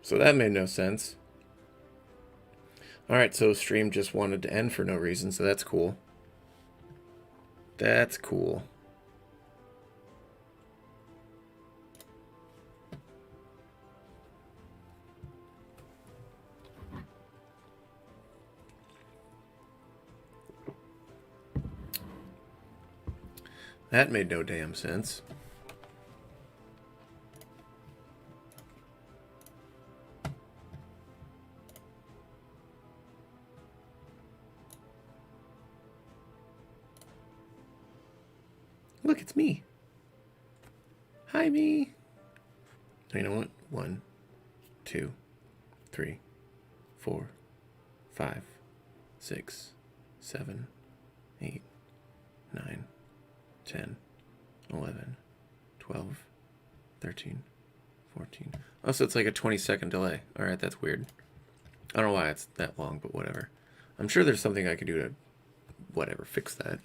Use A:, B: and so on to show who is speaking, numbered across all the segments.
A: So that made no sense. Alright, so stream just wanted to end for no reason, so that's cool. That's cool. That made no damn sense. Look, it's me. Hi, me. You know what? 1, 2, 3, 4, 5, 6, 7, 8, 9, 10, 11, 12, 13, 14. Oh, so it's like a 20-second delay. Alright, that's weird. I don't know why it's that long, but whatever. I'm sure there's something I could do to, whatever, fix that.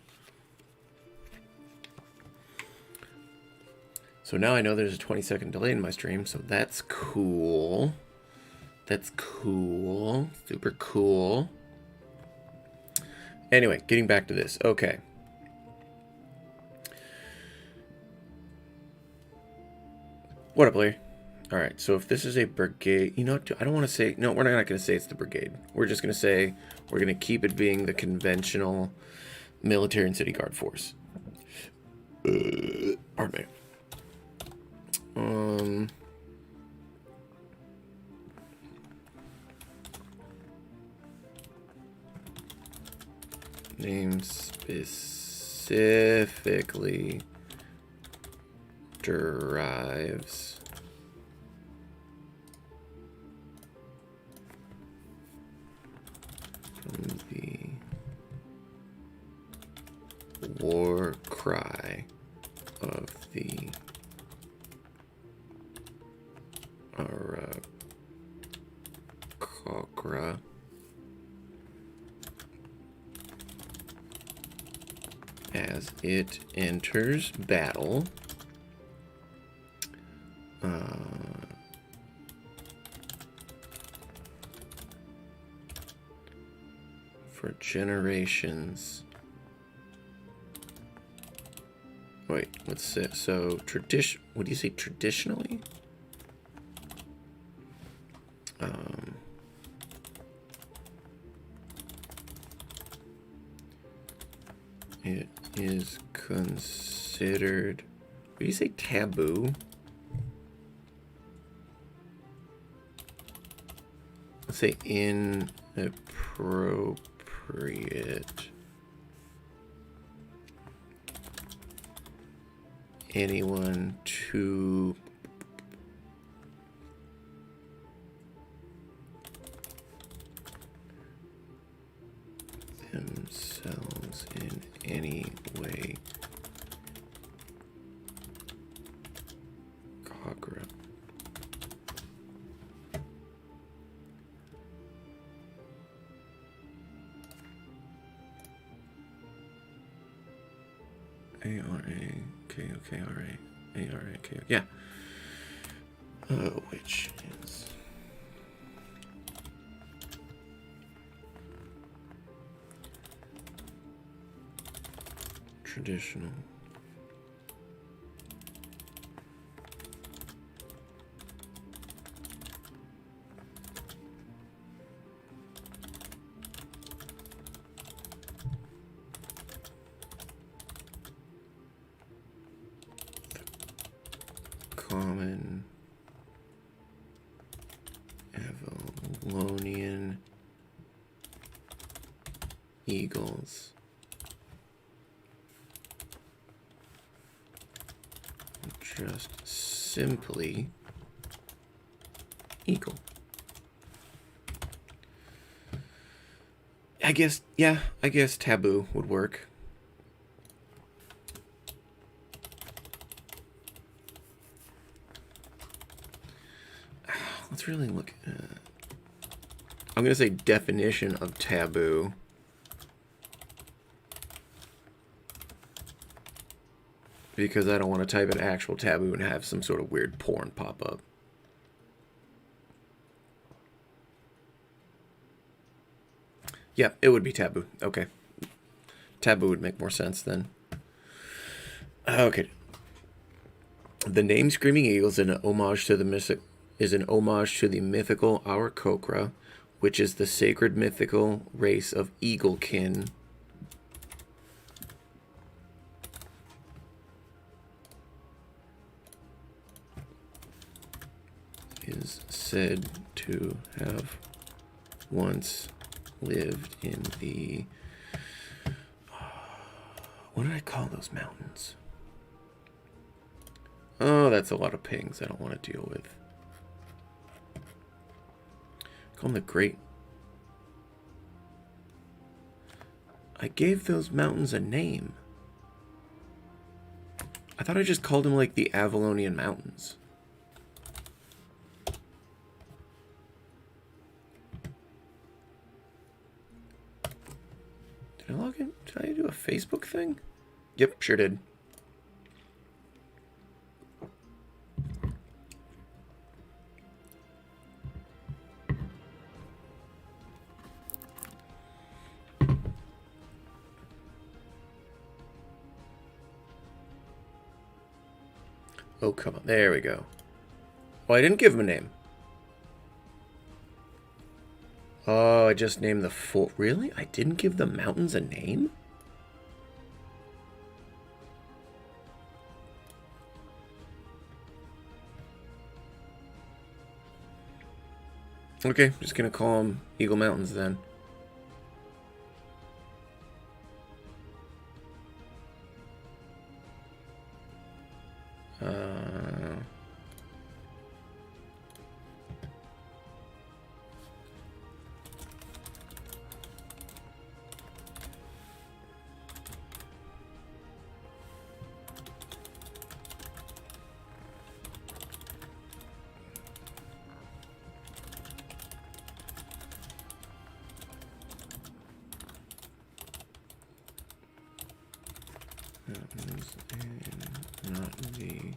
A: So now I know there's a 20-second delay in my stream, so that's cool. That's cool. Super cool. Anyway, getting back to this. Okay. What up, Larry? Alright, so if this is a brigade... You know what? I don't want to say... No, we're not going to say it's the brigade. We're just going to say we're going to keep it being the conventional military and city guard force. Pardon me. Name specifically derives from the war cry of the Arakocra as it enters battle. For generations. Wait, let's say, so tradition, what do you say, traditionally? It is considered, what do you say, taboo? Let's say inappropriate. Anyone to themselves in any way. Cogra. A-R-A-K-O-K-R-A. A-R-A-K-O. Yeah. Which is... traditional. Common Avalonian eagles. Just simply eagle. I guess, yeah, I guess taboo would work. Let's really look at... I'm going to say definition of taboo. Because I don't want to type in actual taboo and have some sort of weird porn pop up. Yeah, it would be taboo. Okay. Taboo would make more sense then. Okay. The name Screaming Eagle is an homage to the mythical Aarakocra, which is the sacred mythical race of eaglekin. Is said to have once lived in the... what did I call those mountains? Oh, that's a lot of pings I don't want to deal with. Call them the Great... I gave those mountains a name. I thought I just called them like the Avalonian Mountains. Did I log in? Did I do a Facebook thing? Yep, sure did. Oh, come on. There we go. Oh, I didn't give him a name. Oh, I just named the full... Really? I didn't give the mountains a name? Okay, just gonna call them Eagle Mountains then. Mountains and not the...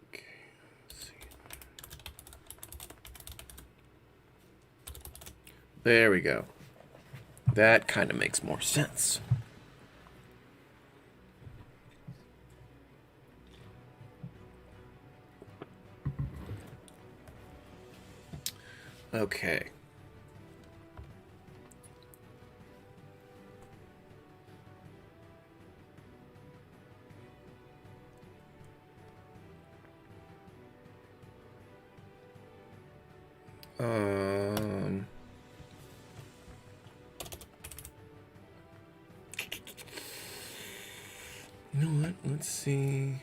A: Okay, let's see. There we go. That kind of makes more sense. Okay. You know what? Let's see.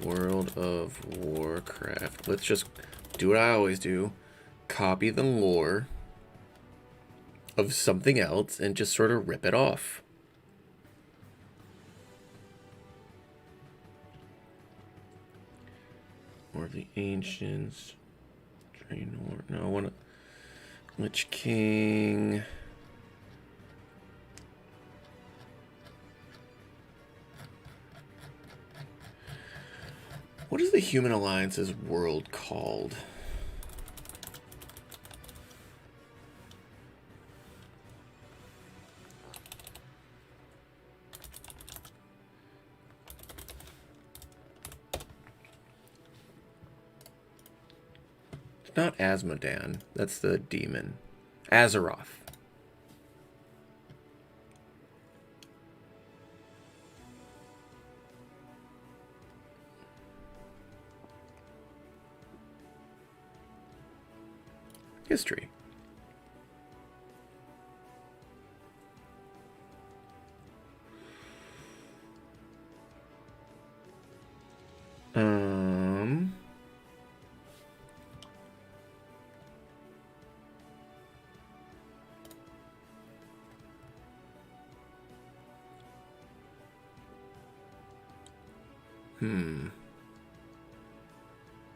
A: World of Warcraft. Let's just do what I always do. Copy the lore of something else and just sort of rip it off. Or the Ancients. Draenor. No, I want to... Lich King... What is the Human Alliance's world called? It's not Asmodan. That's the demon. Azeroth. History.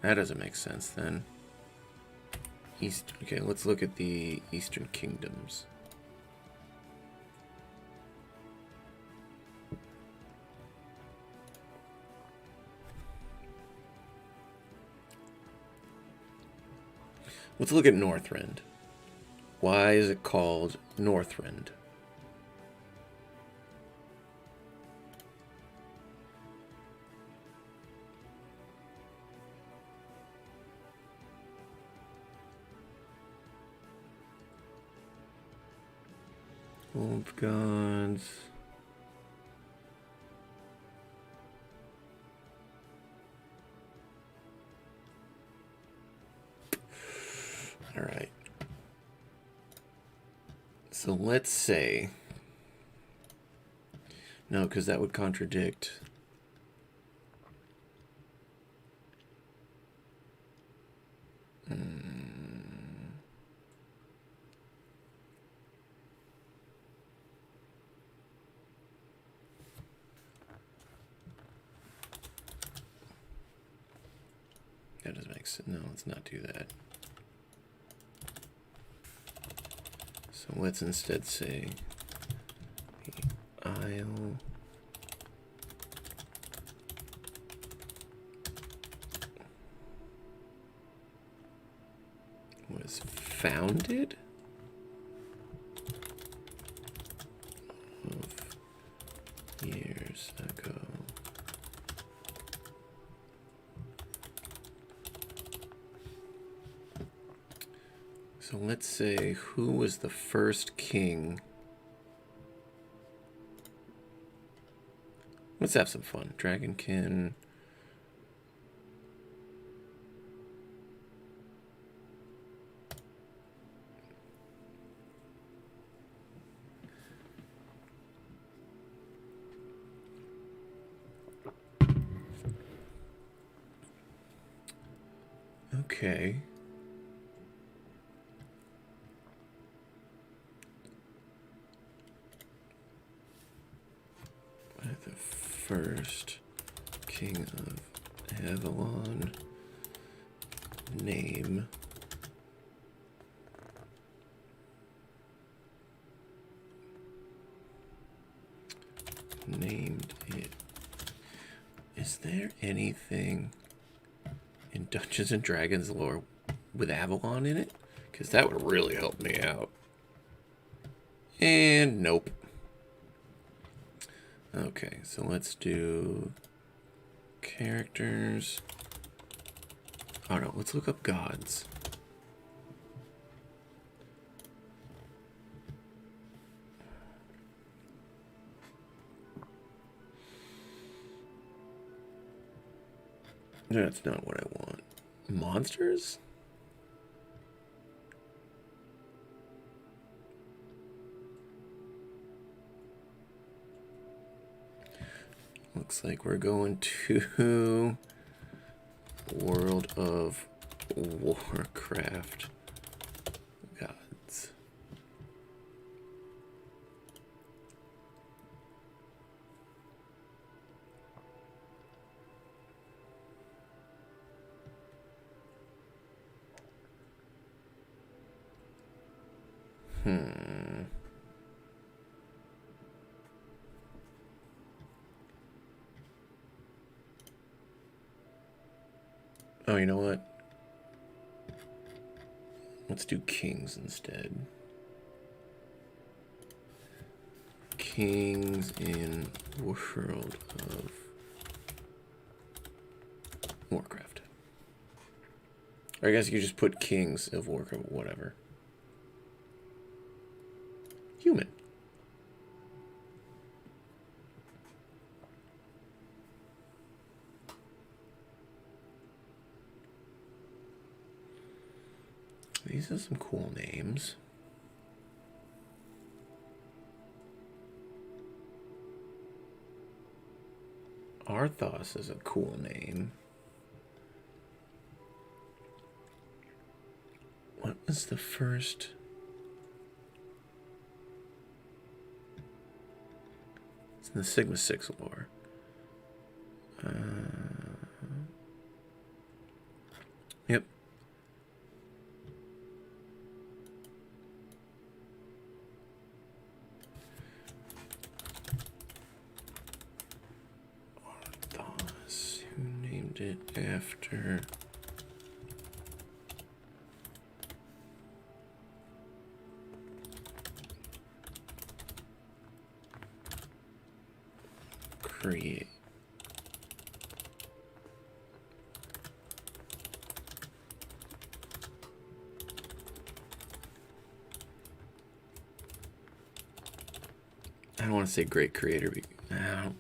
A: That doesn't make sense then. Okay, let's look at the Eastern Kingdoms. Let's look at Northrend. Why is it called Northrend? Old gods. All right. So let's say, no, because that would contradict. That doesn't make sense. No, let's not do that. So let's instead say the Isle was founded of years ago. So let's say, who was the first king? Let's have some fun. Dragonkin. Okay. The first king of Avalon. Name. Named it. Is there anything in Dungeons and Dragons lore with Avalon in it? Because that would really help me out. And nope. Okay, so let's do characters. Oh no, let's look up gods. That's not what I want. Monsters? Looks like we're going to World of Warcraft gods. Oh, you know what? Let's do kings instead. Kings in World of Warcraft. Or I guess you could just put kings of Warcraft, whatever. Human. These are some cool names. Arthos is a cool name. What was the first? It's in the Sigma 6 lore. Yep. Arthos, who named it after create. I don't want to say great creator. I don't.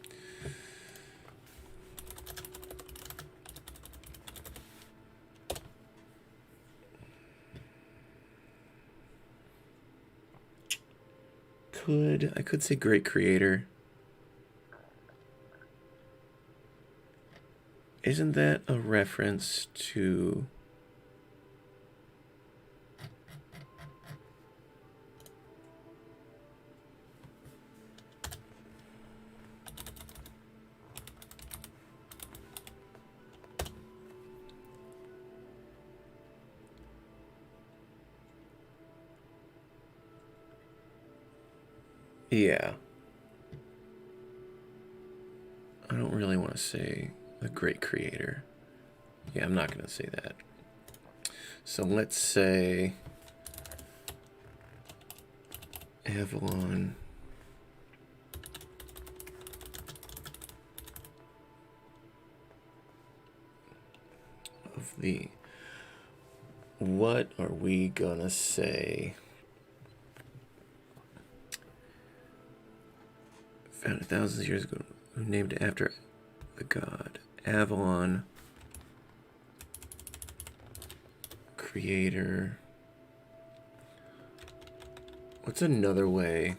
A: I could say great creator. Isn't that a reference to... Yeah. I don't really want to say a great creator. Yeah, I'm not going to say that. So let's say Avalon of the... What are we going to say? Founded thousands of years ago, who named it after the god Avalon, creator. What's another way?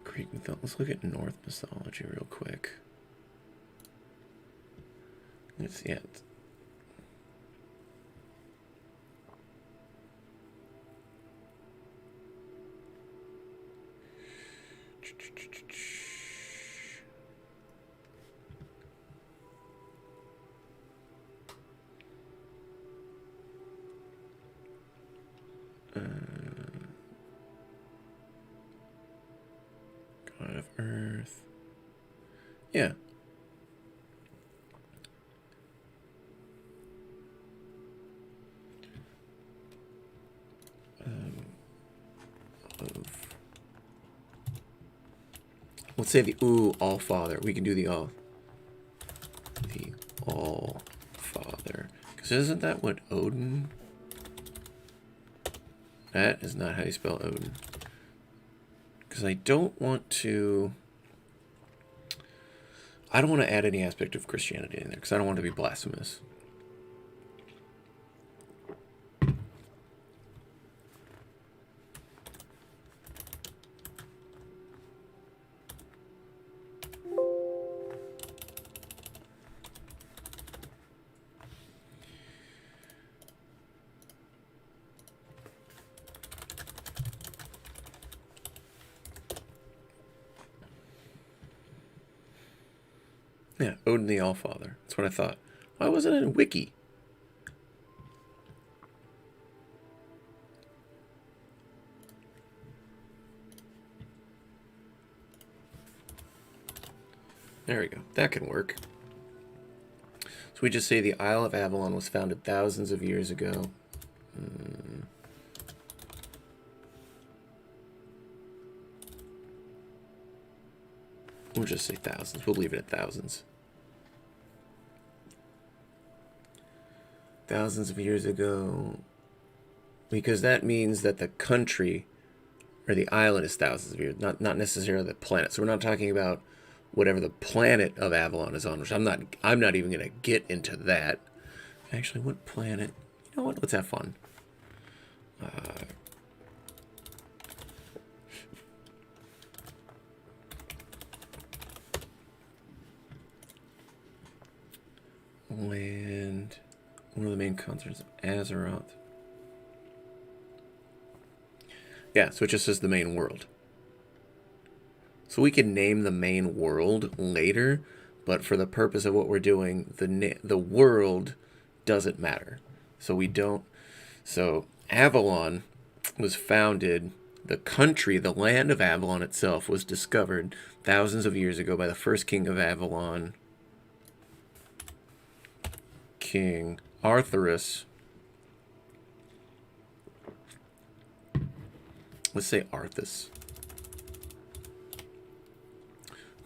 A: Greek mythology. Let's look at North mythology real quick. Let's see it. God of Earth. Yeah. Let's say the All Father. We can do the All Father. Because isn't that what Odin? That is not how you spell Odin. Because I don't want to add any aspect of Christianity in there. Because I don't want to be blasphemous. Yeah, Odin the Allfather. That's what I thought. Why wasn't it in Wiki? There we go. That can work. So we just say the Isle of Avalon was founded thousands of years ago. We'll just say thousands. We'll leave it at thousands. Thousands of years ago. Because that means that the country or the island is thousands of years, not necessarily the planet. So we're not talking about whatever the planet of Avalon is on, which I'm not even going to get into that. Actually, what planet? You know what? Let's have fun. Land. One of the main concerts of Azeroth. Yeah, so it just says the main world. So we can name the main world later, but for the purpose of what we're doing, the world doesn't matter. So we don't. So Avalon was founded The country, the land of Avalon itself, was discovered thousands of years ago by the first king of Avalon, King Arthurus. Let's say Arthas.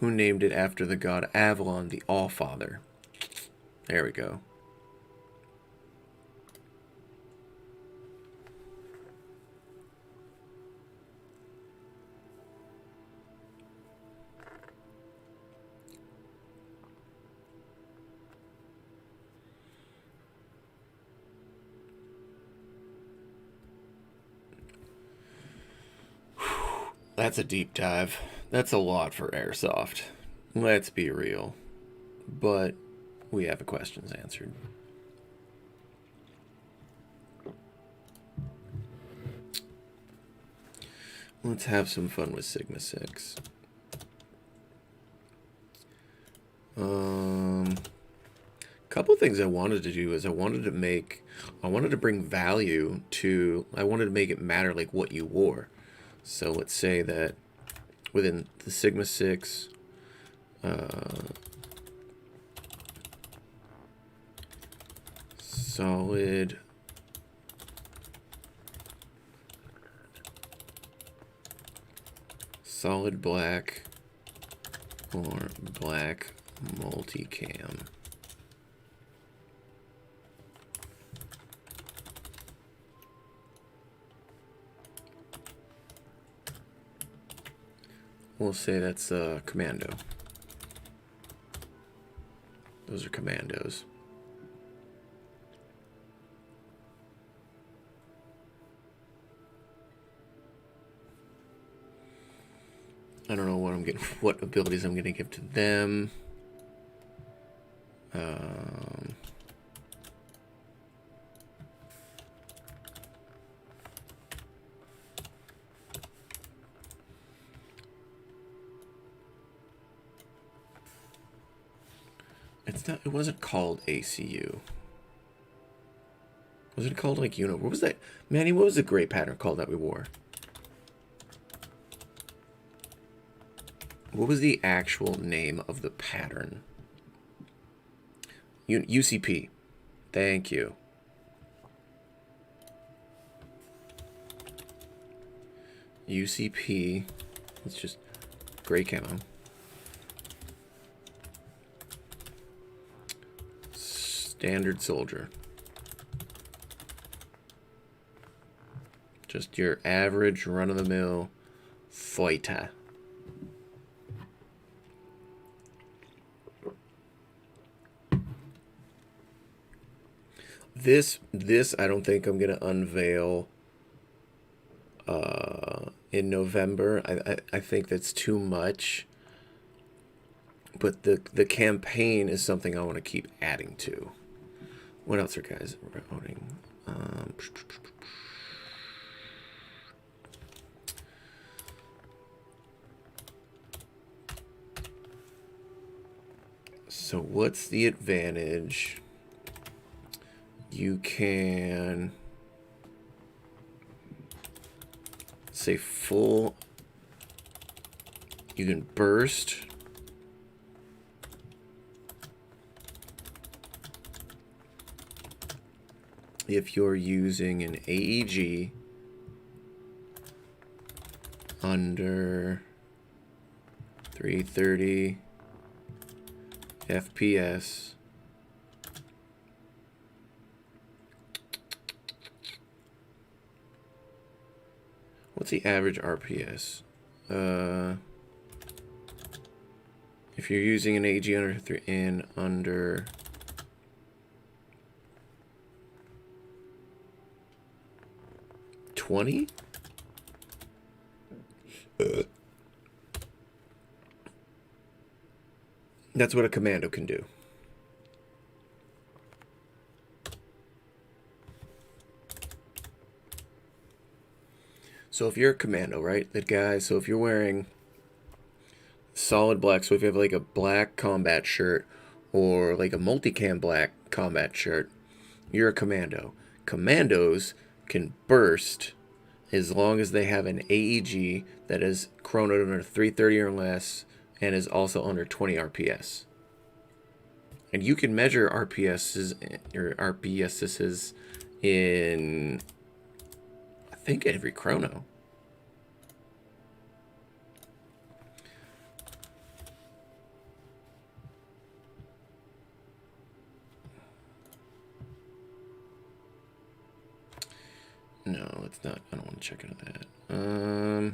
A: Who named it after the god Avalon, the All-Father. There we go. That's a deep dive. That's a lot for Airsoft. Let's be real. But we have the questions answered. Let's have some fun with Sigma 6. Couple things I wanted to do is I wanted to bring value to, I wanted to make it matter like what you wore. So let's say that within the Sigma 6, solid black or black multicam. We'll say that's commando. Those are commandos. I don't know what I'm getting, what abilities I'm going to give to them. It's not. It wasn't called ACU. Was it called like What was that, Manny? What was the gray pattern called that we wore? What was the actual name of the pattern? UCP. Thank you. UCP. It's just gray camo. Standard soldier. Just your average run-of-the-mill fighter. This I don't think I'm gonna unveil in November. I think that's too much. But the campaign is something I want to keep adding to. What else are guys voting? So what's the advantage? You can say full. You can burst. If you're using an AEG under 330 FPS, what's the average RPS? If you're using an AEG under 20? That's what a commando can do. So if you're a commando, right? That guy, so if you're wearing solid black, so if you have like a black combat shirt or like a multicam black combat shirt, you're a commando. Commandos can burst as long as they have an AEG that is chronoed under 330 or less and is also under 20 RPS. And you can measure RPSs or RPSs in, I think, every chrono. No, it's not. I don't want to check into that.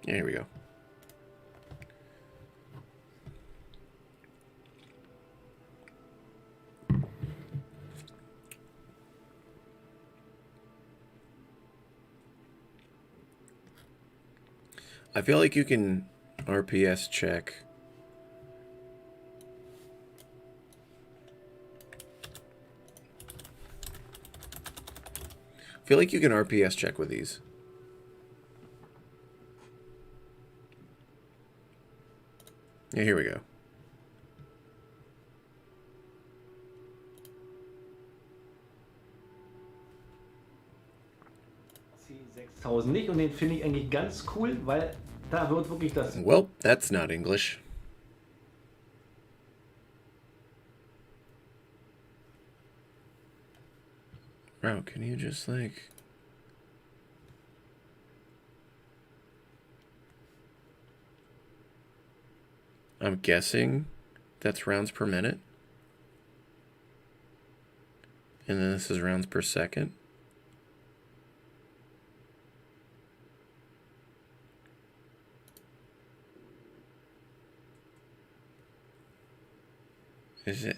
A: Yeah, here we go. I feel like you can RPS check. I feel like you can RPS check with these. Yeah, here we go.
B: C6000 nicht und den finde ich eigentlich ganz cool, weil da wird wirklich das.
A: Well, that's not English. Bro, can you just like... I'm guessing that's rounds per minute. And then this is rounds per second. Is it...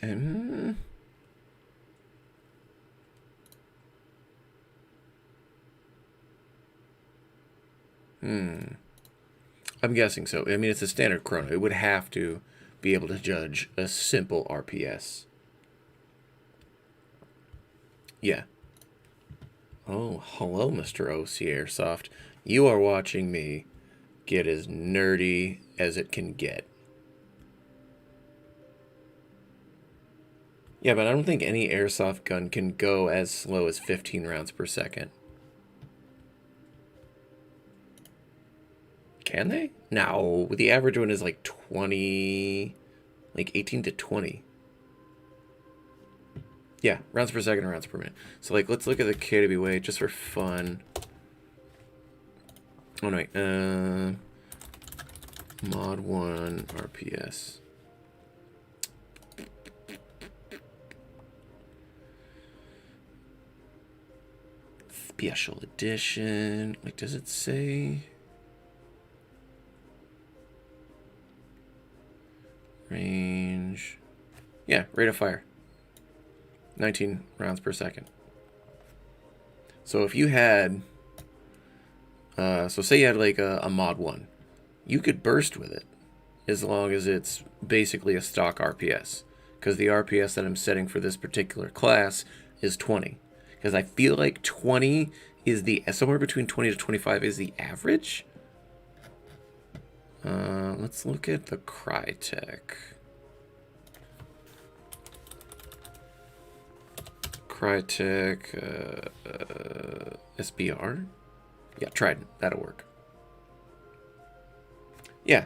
A: I'm guessing so. I mean, it's a standard chrono. It would have to be able to judge a simple RPS. Yeah. Oh, hello, Mr. OC Airsoft. You are watching me get as nerdy as it can get. Yeah, but I don't think any airsoft gun can go as slow as 15 rounds per second. Can they? No, the average one is like 20, like 18 to 20. Yeah, rounds per second or rounds per minute. So, like, let's look at the KWA just for fun. Oh, no, wait. Mod 1 RPS. Special edition. Like, does it say... Range. Yeah, rate of fire. 19 rounds per second. So if you had... so say you had like a mod 1. You could burst with it. As long as it's basically a stock RPS. Because the RPS that I'm setting for this particular class is 20. Because I feel like 20 is the... Somewhere between 20 to 25 is the average. Let's look at the Crytek. Crytek SBR? Yeah, Trident. That'll work. Yeah.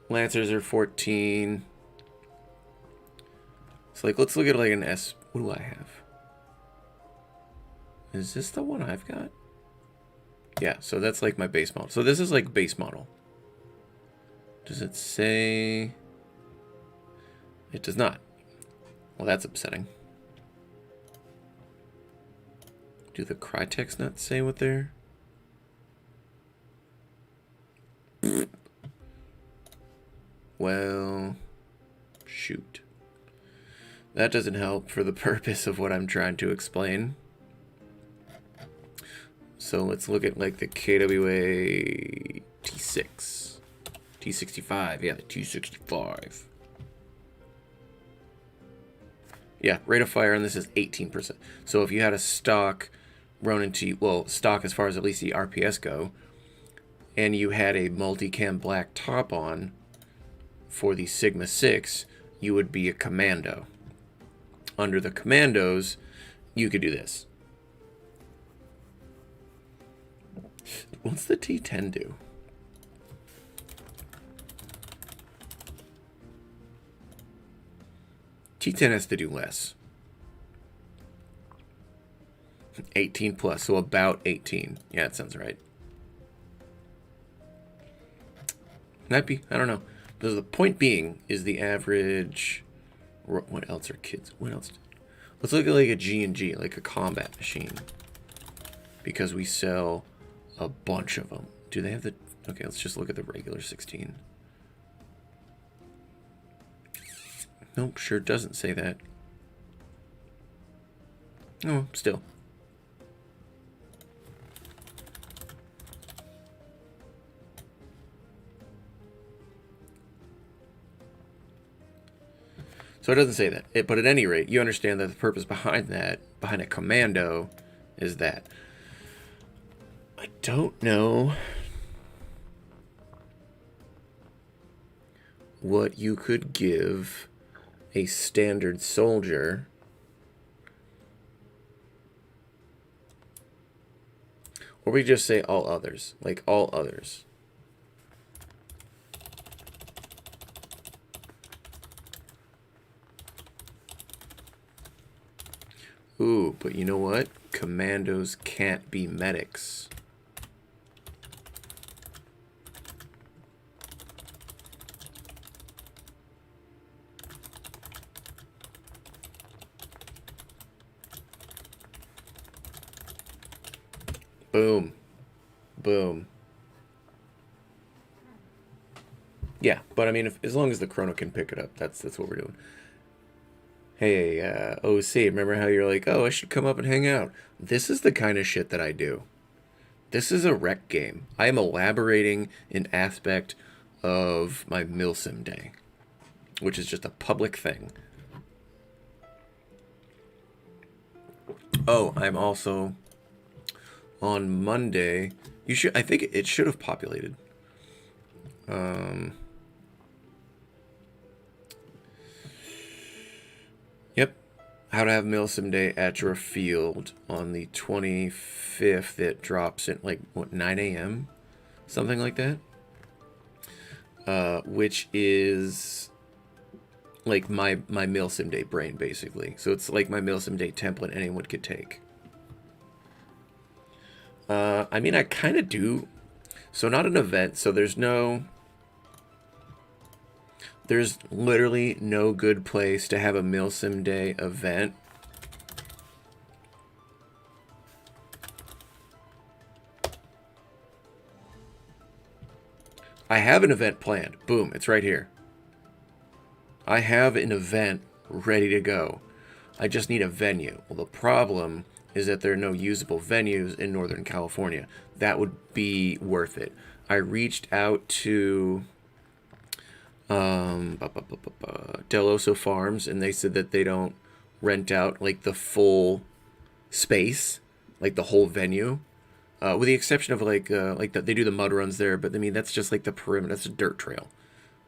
A: Lancers are 14. So, like, let's look at, like, an S... What do I have? Is this the one I've got? Yeah, so that's, like, my base model. So this is, like, base model. Does it say... It does not. Well, that's upsetting. Do the Crytek's not say what they're... Well... Shoot. That doesn't help for the purpose of what I'm trying to explain. So let's look at, like, the KWA T6. T65, yeah, the T65. Yeah, rate of fire on this is 18%. So if you had a stock Ronin T, well, stock as far as at least the RPS go, and you had a multicam black top on for the Sigma 6, you would be a commando. Under the commandos, you could do this. What's the T10 do? T10 has to do less. 18 plus, so about 18. Yeah, that sounds right. Might be, I don't know. But the point being is the average. What else are kids? What else? Let's look at like a G&G, like a combat machine. Because we sell a bunch of them. Do they have the... Okay, let's just look at the regular 16. Nope, sure doesn't say that. Oh, still. So it doesn't say that. But at any rate, you understand that the purpose behind that, behind a commando, is that. I don't know what you could give a standard soldier. Or we just say all others. Like all others. Ooh, but you know what? Commandos can't be medics. Boom. Boom. Yeah, but I mean, as long as the chrono can pick it up, that's what we're doing. Hey, OC, remember how you're like, oh, I should come up and hang out? This is the kind of shit that I do. This is a rec game. I am elaborating an aspect of my Milsim day, which is just a public thing. Oh, I'm also on Monday. I think it should have populated. Yep. How to have Milsim Day at your field on the 25th. It drops at like, what, 9 a.m.? Something like that. Which is like my Milsim Day brain, basically. So it's like my Milsim Day template anyone could take. I mean, I kind of do. So not an event, so there's literally no good place to have a Milsim Day event. I have an event planned. Boom, it's right here. I have an event ready to go. I just need a venue. Well, the problem is that there are no usable venues in Northern California. That would be worth it. I reached out to Del Oso Farms, and they said that they don't rent out like the full space, like the whole venue, with the exception of like they do the mud runs there. But I mean, that's just like the perimeter. That's a dirt trail,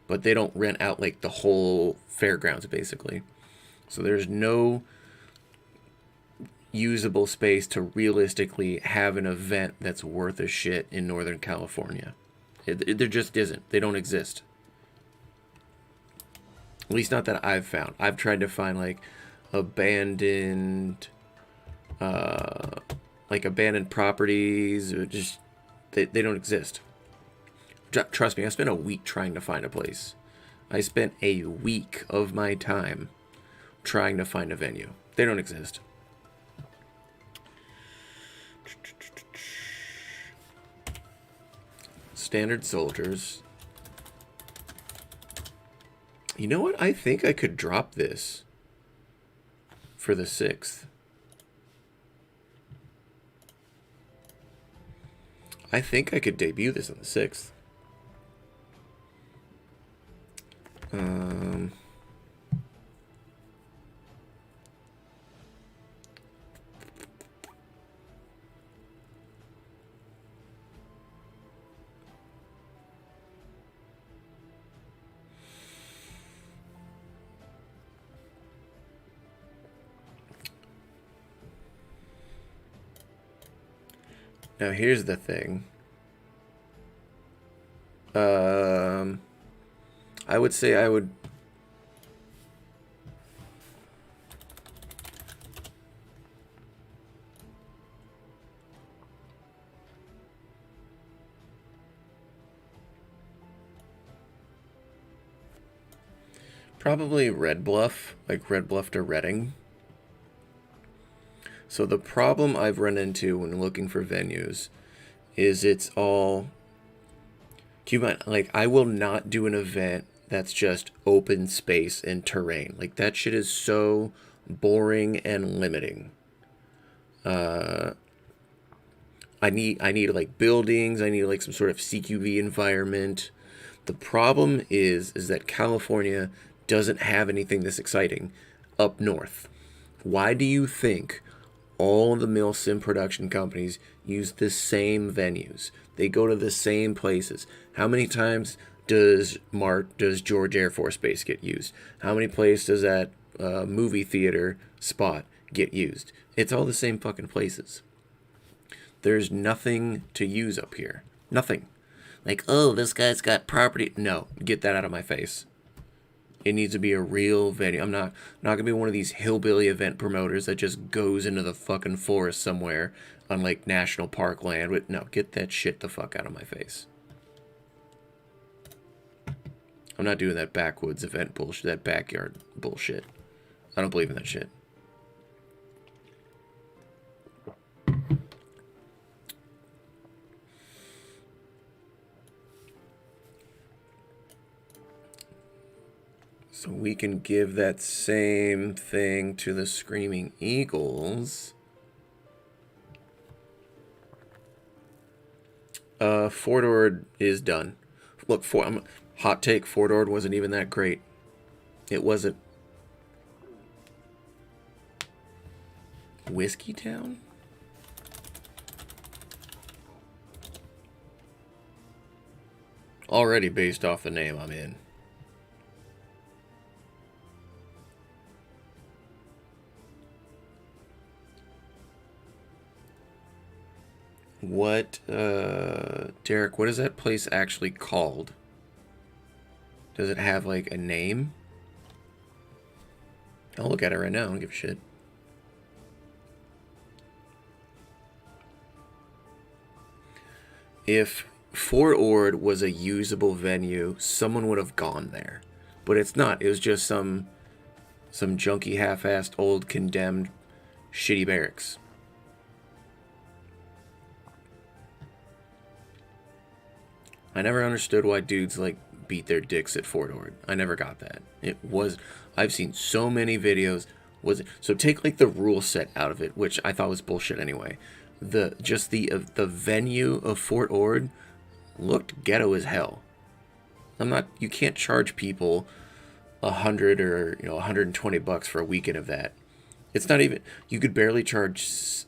A: but they don't rent out like the whole fairgrounds basically. So there's no usable space to realistically have an event that's worth a shit in Northern California. There just isn't. They don't exist. At least not that I've found. I've tried to find like abandoned properties, or just they don't exist. Trust me, I spent a week trying to find a place. I spent a week of my time trying to find a venue. They don't exist. Standard soldiers. You know what? I think I could drop this for the 6th. I think I could debut this on the 6th. Now here's the thing. I would say I would... Probably Red Bluff, like Red Bluff to Reading. So the problem I've run into when looking for venues is it's all... Like, I will not do an event that's just open space and terrain. Like, that shit is so boring and limiting. I need like buildings. I need like some sort of CQV environment. The problem is that California doesn't have anything this exciting up north. Why do you think all the Milsim production companies use the same venues? They go to the same places. How many times does George Air Force Base get used? How many places does that movie theater spot get used? It's all the same fucking places. There's nothing to use up here. Nothing. Like, oh, this guy's got property. No, get that out of my face. It needs to be a real venue. I'm not gonna be one of these hillbilly event promoters that just goes into the fucking forest somewhere on like national park land. No, get that shit the fuck out of my face. I'm not doing that backwoods event bullshit, that backyard bullshit. I don't believe in that shit. So we can give that same thing to the Screaming Eagles. Fort Ord is done. Look, hot take, Fort Ord wasn't even that great. It wasn't. Whiskey Town? Already based off the name, I'm in. What, Derek, what is that place actually called? Does it have, like, a name? I'll look at it right now. I don't give a shit. If Fort Ord was a usable venue, someone would have gone there. But it's not. It was just some junky, half-assed, old, condemned, shitty barracks. I never understood why dudes, like, beat their dicks at Fort Ord. I never got that. I've seen so many videos. So take, like, the rule set out of it, which I thought was bullshit anyway. The venue of Fort Ord looked ghetto as hell. You can't charge people $100 or, $120 for a weekend of that. It's not even, you could barely charge,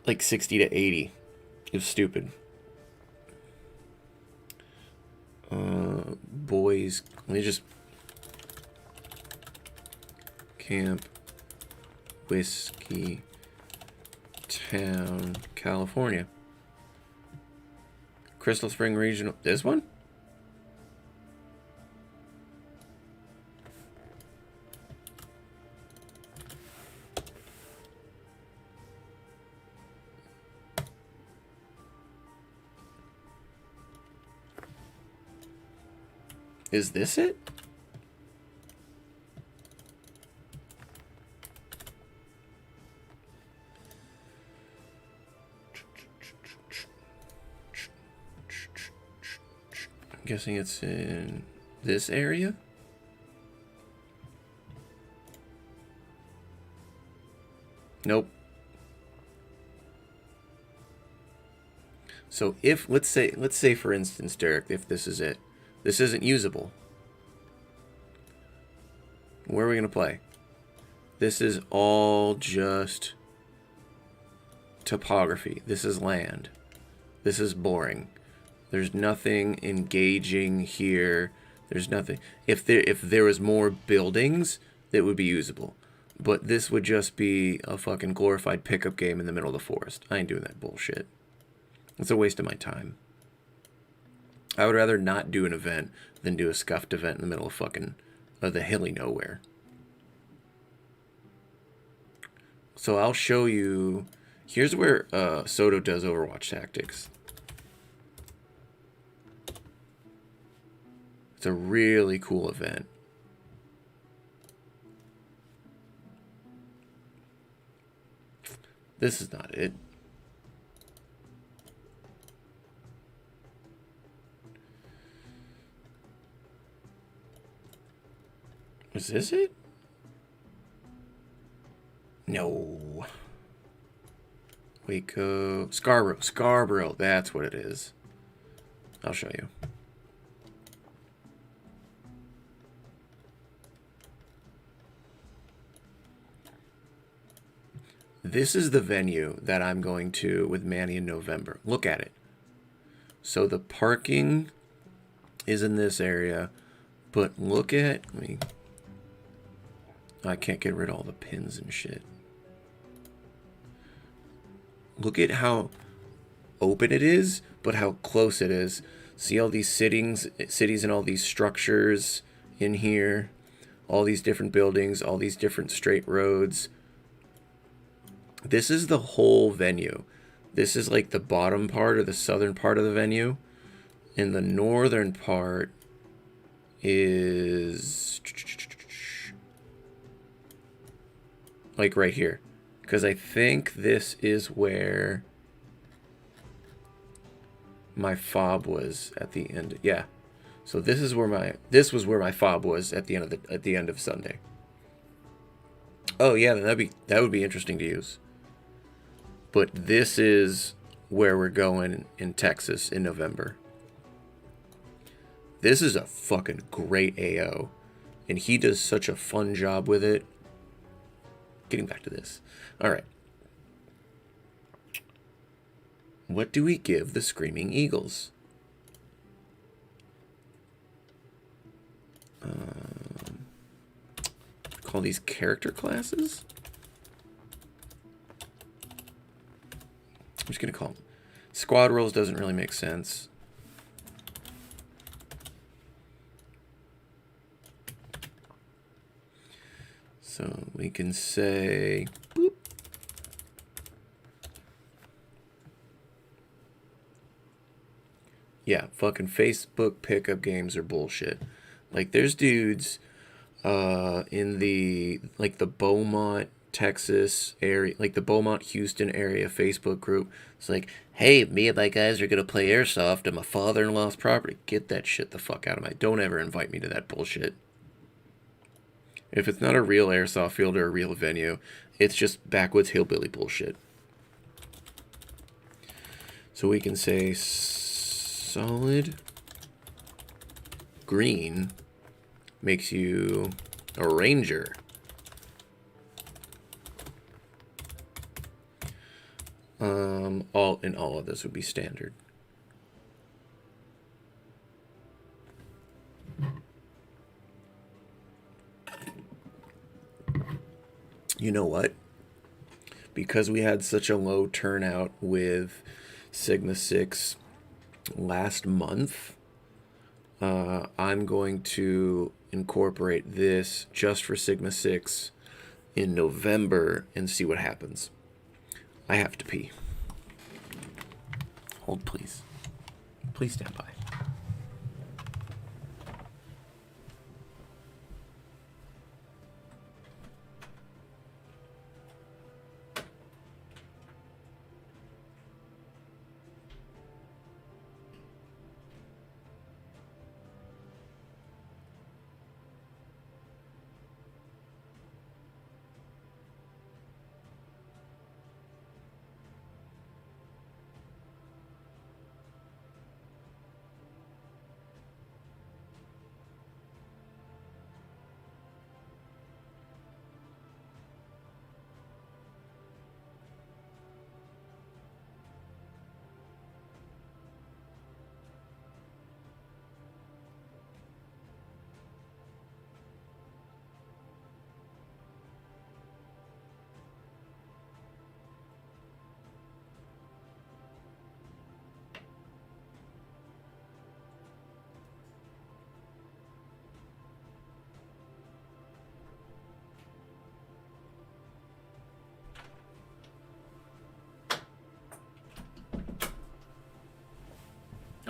A: like, 60 to 80. It was stupid. Boys, let me just Camp Whiskey Town, California. Crystal Spring Regional. This one? Is this it? I'm guessing it's in this area. Nope. So if let's say for instance, Derek, if this is it. This isn't usable. Where are we going to play? This is all just topography. This is land. This is boring. There's nothing engaging here. There's nothing. If there was more buildings, that would be usable. But this would just be a fucking glorified pickup game in the middle of the forest. I ain't doing that bullshit. It's a waste of my time. I would rather not do an event than do a scuffed event in the middle of fucking the hilly nowhere. So I'll show you. Here's where Soto does Overwatch tactics. It's a really cool event. This is not it. Is this it? No. Waco. Scarborough. Scarborough. That's what it is. I'll show you. This is the venue that I'm going to with Manny in November. Look at it. So the parking is in this area, but look at me. I can't get rid of all the pins and shit. Look at how open it is, but how close it is. See all these cities and all these structures in here, all these different buildings, all these different straight roads. This is the whole venue. This is like the bottom part or the southern part of the venue. And the northern part is like right here. Because I think this is where my fob was at the end. Yeah. So this was where my fob was at the end of Sunday. Oh yeah, then that would be interesting to use. But this is where we're going in Texas in November. This is a fucking great AO. And he does such a fun job with it. Getting back to this. Alright. What do we give the Screaming Eagles? Call these character classes? I'm just going to call them. Squad roles doesn't really make sense. So we can say, boop. Yeah, fucking Facebook pickup games are bullshit. Like, there's dudes in the Beaumont, Texas area, like the Beaumont, Houston area Facebook group. It's like, hey, me and my guys are going to play airsoft on my father-in-law's property. Get that shit the fuck out of my... Don't ever invite me to that bullshit. If it's not a real airsoft field or a real venue, it's just backwoods hillbilly bullshit. So we can say solid green makes you a ranger. All of this would be standard. You know what? Because we had such a low turnout with Sigma 6 last month, I'm going to incorporate this just for Sigma 6 in November and see what happens. I have to pee. Hold, please. Please stand by.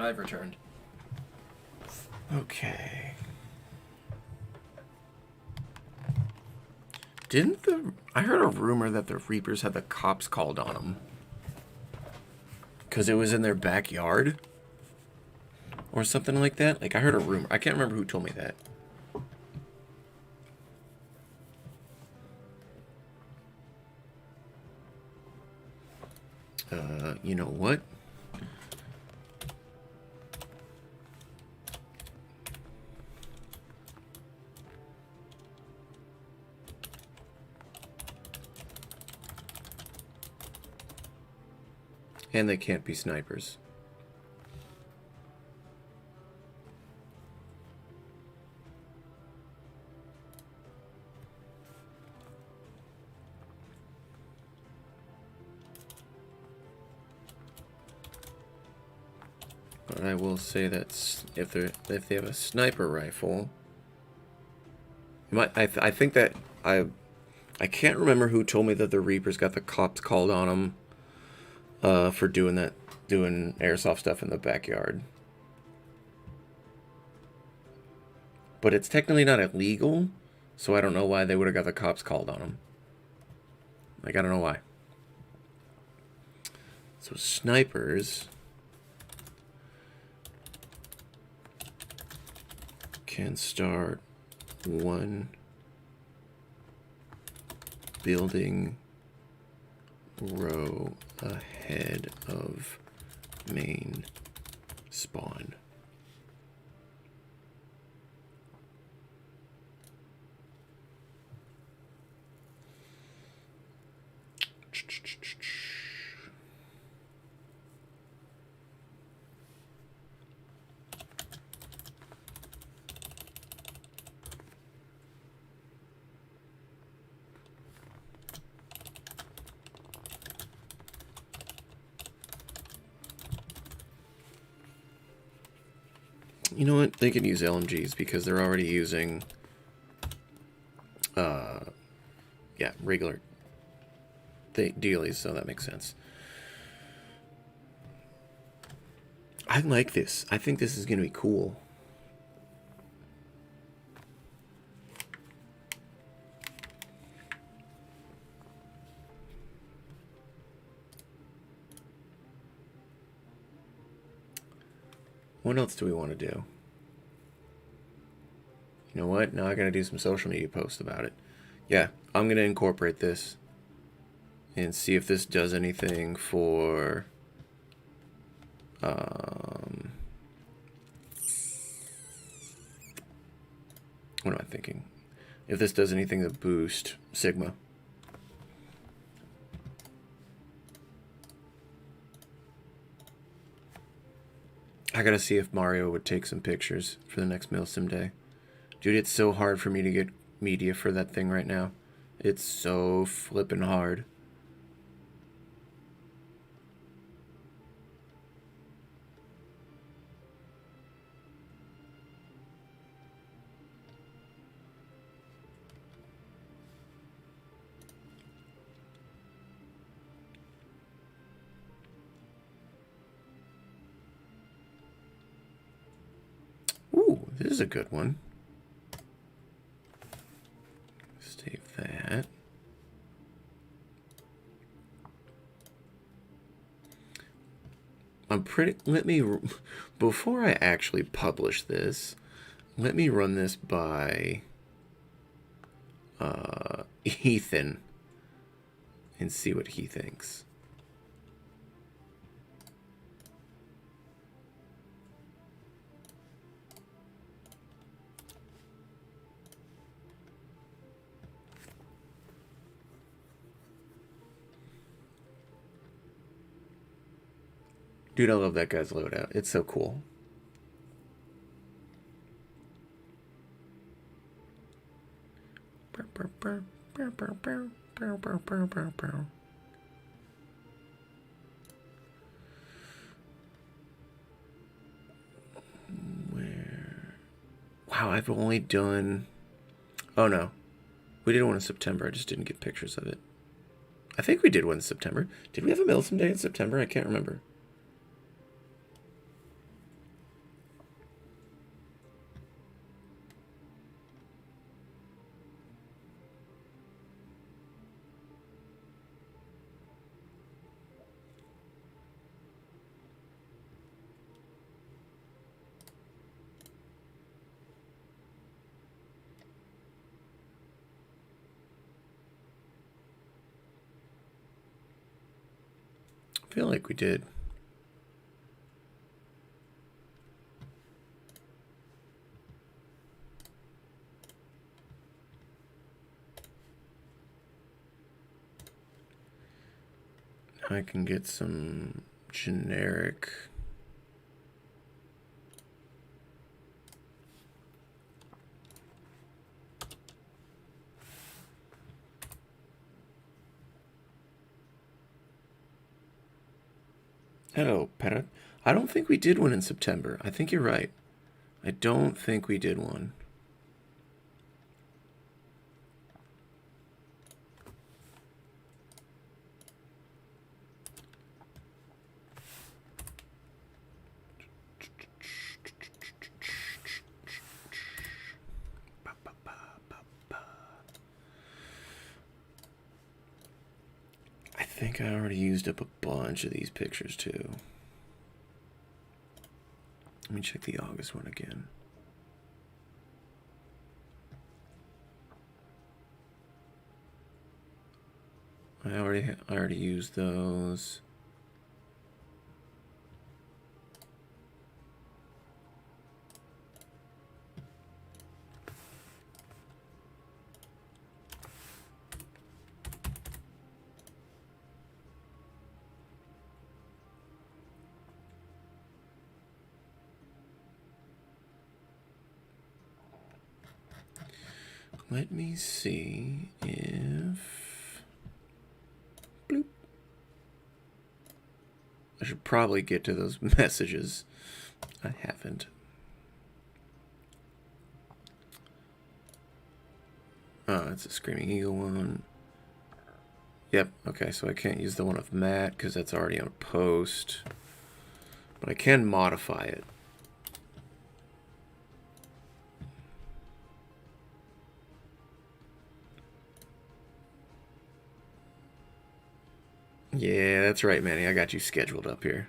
A: I've returned. Okay. I heard a rumor that the Reapers had the cops called on them. Because it was in their backyard? Or something like that? Like, I heard a rumor. I can't remember who told me that. You know what? And they can't be snipers. But I will say that if they have a sniper rifle, I think that I can't remember who told me that the Reapers got the cops called on them for doing airsoft stuff in the backyard. But it's technically not illegal, so I don't know why they would have got the cops called on them. Like, I don't know why. So snipers can start one building row ahead of main spawn. You know what? They can use LMGs because they're already using, yeah, regular dealies, so that makes sense. I like this. I think this is going to be cool. What else do we want to do? You know what? Now I gotta do some social media posts about it. Yeah, I'm gonna incorporate this and see if this does anything for what am I thinking? If this does anything to boost Sigma. I gotta see if Mario would take some pictures for the next Milsim day. Dude, it's so hard for me to get media for that thing right now. It's so flippin' hard. Ooh, this is a good one. Save that. Before I actually publish this, let me run this by Ethan and see what he thinks. Dude, I love that guy's loadout. It's so cool. Where? Wow, I've only done... Oh, no. We did one in September. I just didn't get pictures of it. I think we did one in September. Did we have a Milsim Day in September? I can't remember. feel like we did. I can get some generic. Hello, Parrot. I don't think we did one in September. I think you're right. I don't think we did one. I think I already used up a bunch of these pictures too. Let me check the August one again. I already used those. Let me see if... Bloop. I should probably get to those messages. I haven't. Oh, it's a Screaming Eagle one. Yep, okay, so I can't use the one of Matt because that's already on a post. But I can modify it. Yeah, that's right, Manny. I got you scheduled up here.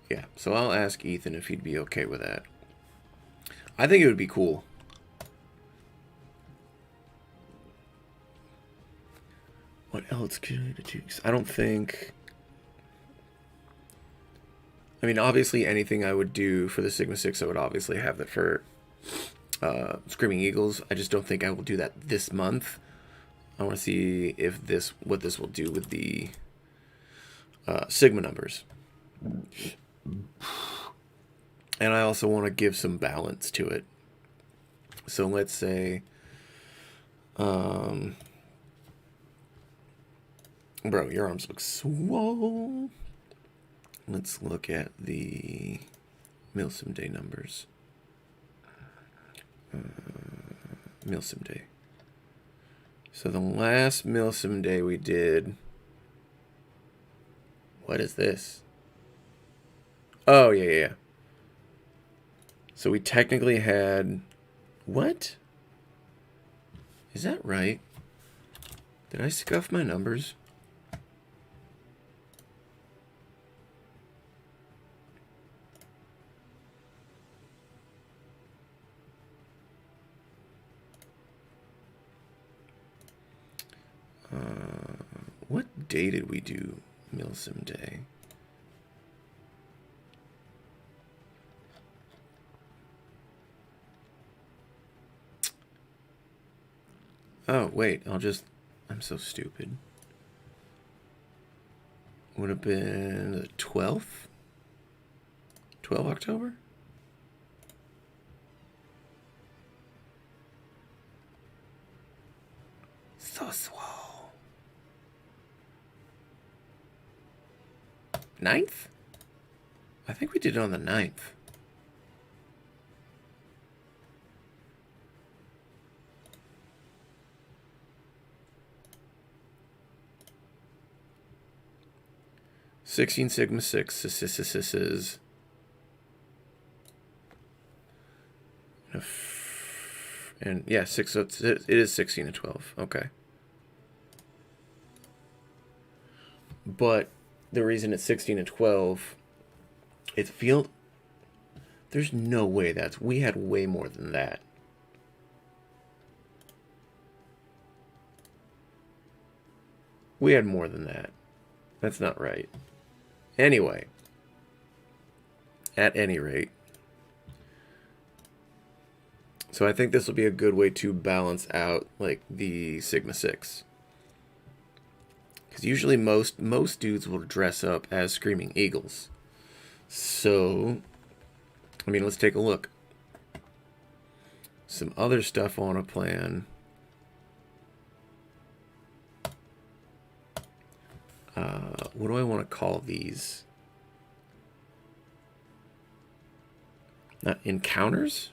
A: Yeah, so I'll ask Ethan if he'd be okay with that. I think it would be cool. What else could I do? I don't think... I mean, obviously, anything I would do for the Sigma 6, I would obviously have that for Screaming Eagles. I just don't think I will do that this month. I want to see if what this will do with the Sigma numbers. And I also want to give some balance to it. So let's say... bro, your arms look swole. Let's look at the Milsim Day numbers. Milsim Day. So the last Milsim Day we did... What is this? Oh, yeah. So we technically had... What? Is that right? Did I scuff my numbers? What day did we do Milsim Day? Oh, wait, I'm so stupid. Would have been the 12th? 12 October? So swole. 9th? I think we did it on the 9th. "16 Sigma 6 and yeah, 6. So it is 16 and 12. Okay. But the reason it's 16 and 12 It's field. There's no way that's... We had way more than that. We had more than that. That's not right. Anyway. At any rate. So I think this will be a good way to balance out, like, the Sigma 6. Because usually most dudes will dress up as Screaming Eagles. So, I mean, let's take a look. Some other stuff on a plan. What do I want to call these? Encounters?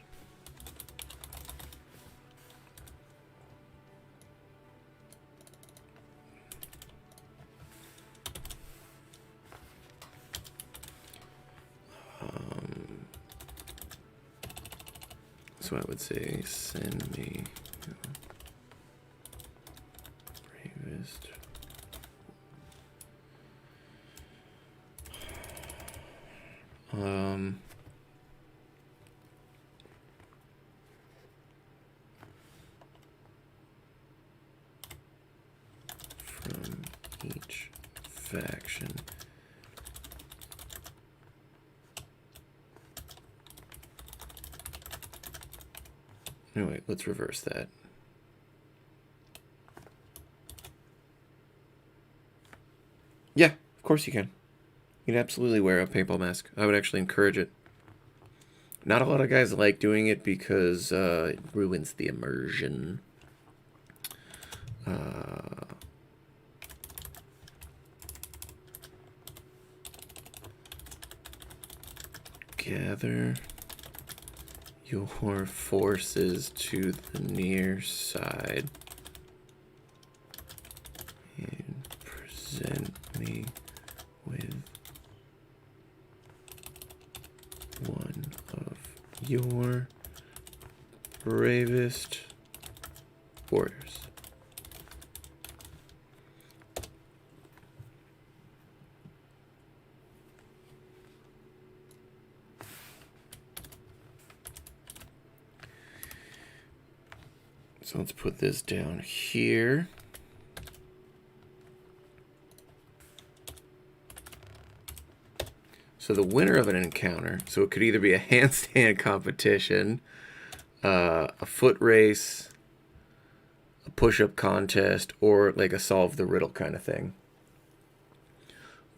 A: So I would say, send me bravest. From each faction. Anyway, let's reverse that. Yeah, of course you can. You can absolutely wear a paintball mask. I would actually encourage it. Not a lot of guys like doing it because it ruins the immersion. Gather your forces to the near side and present me with one of your bravest warriors. So let's put this down here. So the winner of an encounter, so it could either be a handstand competition, a foot race, a push-up contest, or like a solve the riddle kind of thing.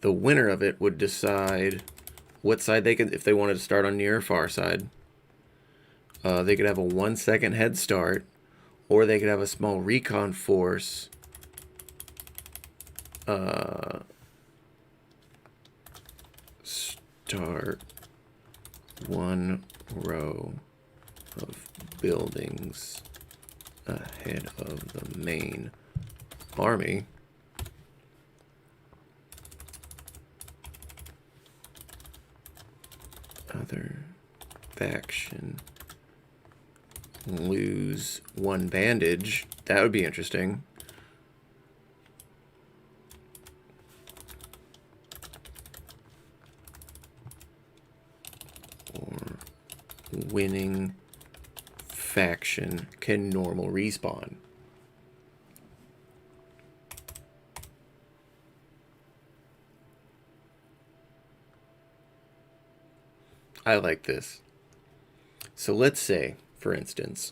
A: The winner of it would decide what side they could, if they wanted to start on near or far side. They could have a 1 second head start, or they could have a small recon force. Start one row of buildings ahead of the main army. Other faction lose one bandage. That would be interesting. Or winning faction can normal respawn. I like this. So let's say, for instance,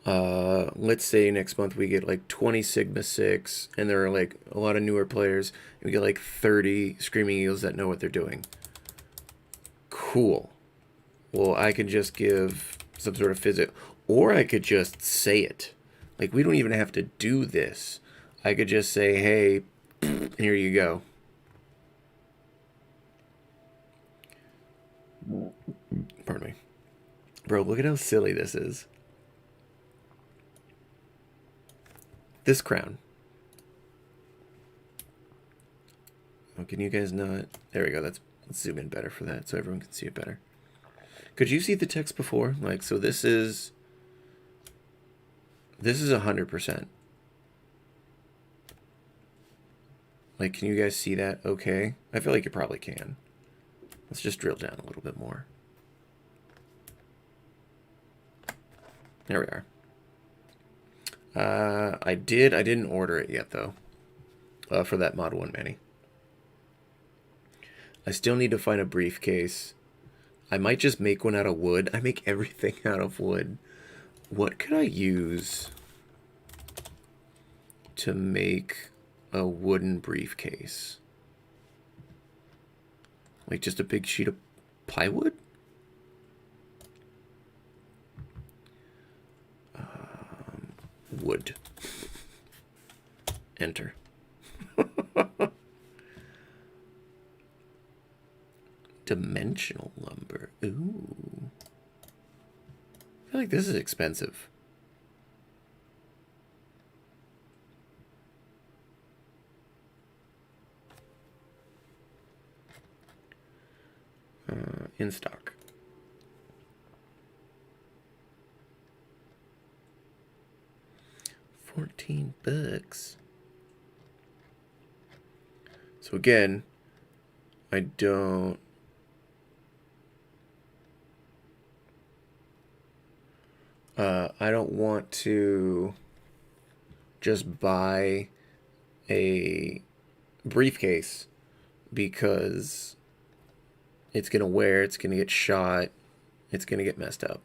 A: let's say next month we get like 20 Sigma 6, and there are like a lot of newer players, and we get like 30 Screaming Eagles that know what they're doing. Cool. Well, I could just give some sort of physic, or I could just say it. Like, we don't even have to do this. I could just say, hey, here you go. Pardon me. Bro, look at how silly this is. This crown. Oh, can you guys not? There we go. Let's zoom in better for that so everyone can see it better. Could you see the text before? Like, so this is 100%. Like, can you guys see that okay? I feel like you probably can. Let's just drill down a little bit more. There we are. I didn't order it yet, though, for that Mod 1 Mini. I still need to find a briefcase. I might just make one out of wood. I make everything out of wood. What could I use to make a wooden briefcase? Like just a big sheet of plywood? Wood. Enter. Dimensional lumber. Ooh. I feel like this is expensive. In stock. $14. So again, I don't. I don't want to just buy a briefcase because it's going to wear, it's going to get shot, it's going to get messed up.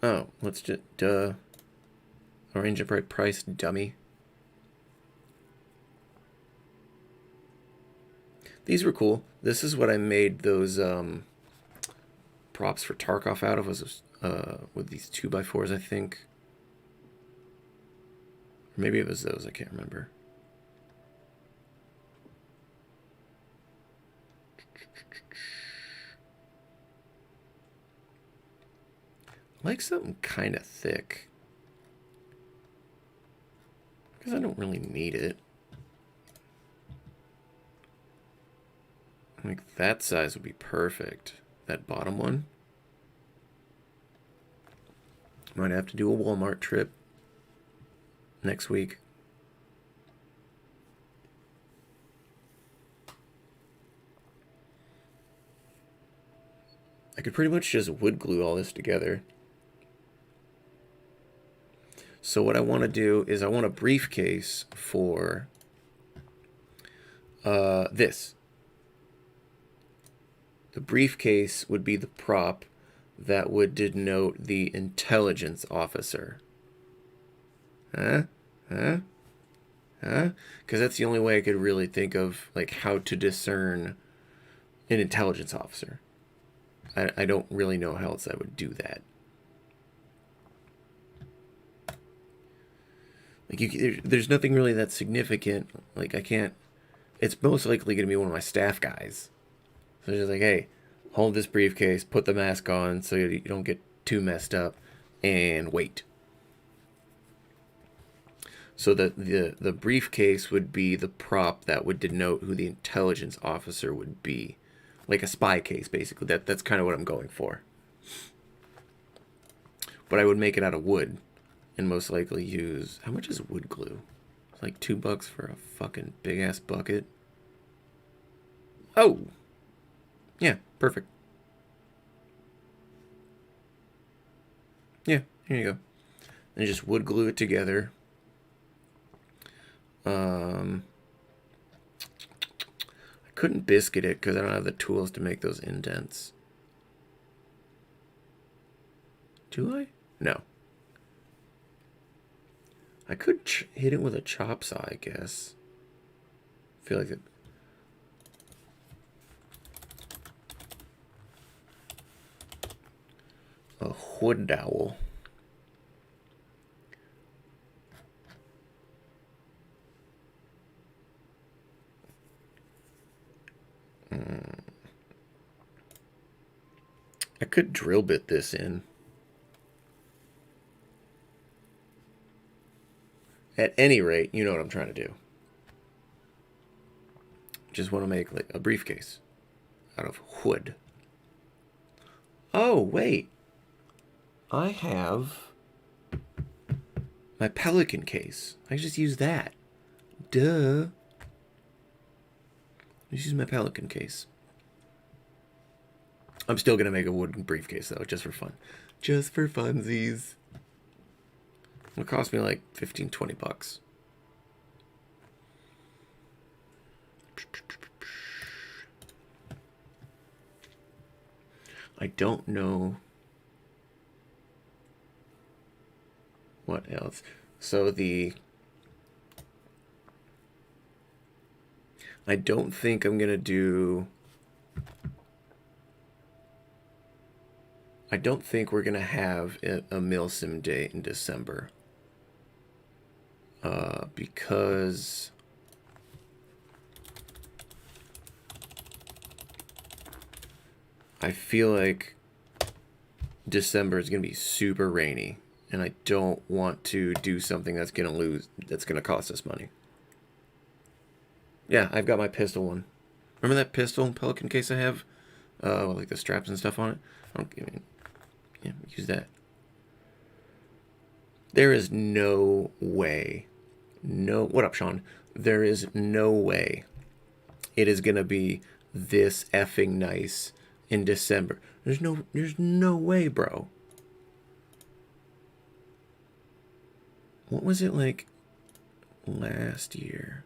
A: Oh, let's just, arrange a right price, dummy. These were cool. This is what I made those props for Tarkov out of, was with these 2x4s, I think. Or maybe it was those, I can't remember. I like something kind of thick, because I don't really need it. Like that size would be perfect. That bottom one. Might have to do a Walmart trip next week. I could pretty much just wood glue all this together. So what I want to do is I want a briefcase for this. The briefcase would be the prop that would denote the intelligence officer. Huh? Because that's the only way I could really think of like how to discern an intelligence officer. I don't really know how else I would do that. Like there's nothing really that significant. Like I can't. It's most likely going to be one of my staff guys. So it's just like, hey, hold this briefcase, put the mask on so you don't get too messed up, and wait. So the briefcase would be the prop that would denote who the intelligence officer would be. Like a spy case, basically. That's kind of what I'm going for. But I would make it out of wood. And most likely use... How much is wood glue? It's like $2 for a fucking big-ass bucket. Oh! Yeah, perfect. Yeah, here you go. And just wood glue it together. I couldn't biscuit it because I don't have the tools to make those indents. Do I? No. I could hit it with a chop saw, I guess. I feel like it. A wood dowel. I could drill bit this in. At any rate, you know what I'm trying to do. Just want to make like a briefcase out of wood. Oh, wait. I have my pelican case. I just use that. Duh. Just use my Pelican case. I'm still gonna make a wooden briefcase though, just for fun. Just for funsies. It cost me like 15, 20 bucks. I don't know what else. So I don't think I'm gonna do. I don't think we're gonna have a Milsim day in December. Because I feel like December is gonna be super rainy, and I don't want to do something that's gonna cost us money. Yeah, I've got my pistol one. Remember that pistol Pelican case I have? With like the straps and stuff on it? Yeah, use that. There is no way. No, what up, Sean? There is no way it is gonna be this effing nice in December. There's no way, bro. What was it like last year?